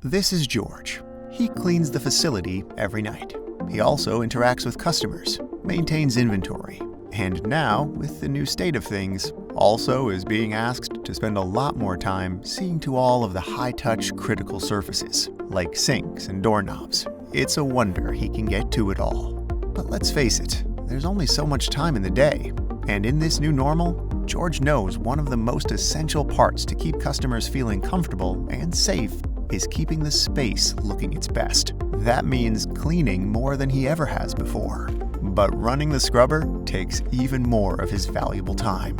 This is George. He cleans the facility every night. He also interacts with customers, maintains inventory, and now, with the new state of things, also is being asked to spend a lot more time seeing to all of the high-touch critical surfaces, like sinks and doorknobs. It's a wonder he can get to it all. But let's face it, there's only so much time in the day. And in this new normal, George knows one of the most essential parts to keep customers feeling comfortable and safe is keeping the space looking its best. That means cleaning more than he ever has before. But running the scrubber takes even more of his valuable time.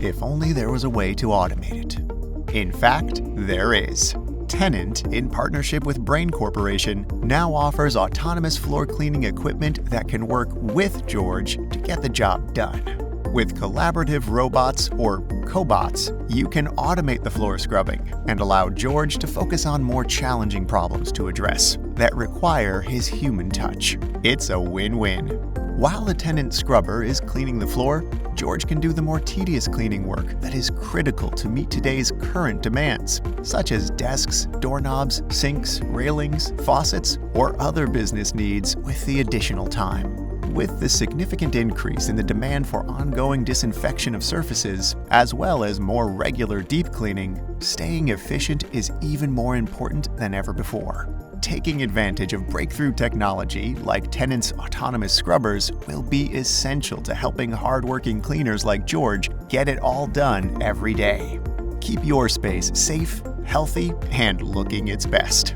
If only there was a way to automate it. In fact, there is. Tennant, in partnership with Brain Corporation, now offers autonomous floor cleaning equipment that can work with George to get the job done. With collaborative robots, or cobots, you can automate the floor scrubbing and allow George to focus on more challenging problems to address that require his human touch. It's a win-win. While the Tennant scrubber is cleaning the floor, George can do the more tedious cleaning work that is critical to meet today's current demands, such as desks, doorknobs, sinks, railings, faucets, or other business needs with the additional time. With the significant increase in the demand for ongoing disinfection of surfaces, as well as more regular deep cleaning, staying efficient is even more important than ever before. Taking advantage of breakthrough technology like Tennant's autonomous scrubbers will be essential to helping hardworking cleaners like George get it all done every day. Keep your space safe, healthy, and looking its best.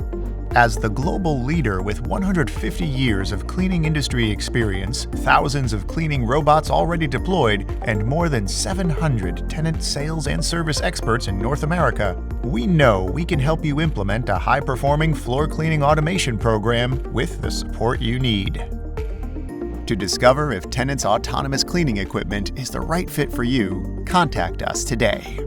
As the global leader with 150 years of cleaning industry experience, thousands of cleaning robots already deployed, and more than 700 Tennant sales and service experts in North America, we know we can help you implement a high-performing floor cleaning automation program with the support you need. To discover if Tennant's autonomous cleaning equipment is the right fit for you, contact us today.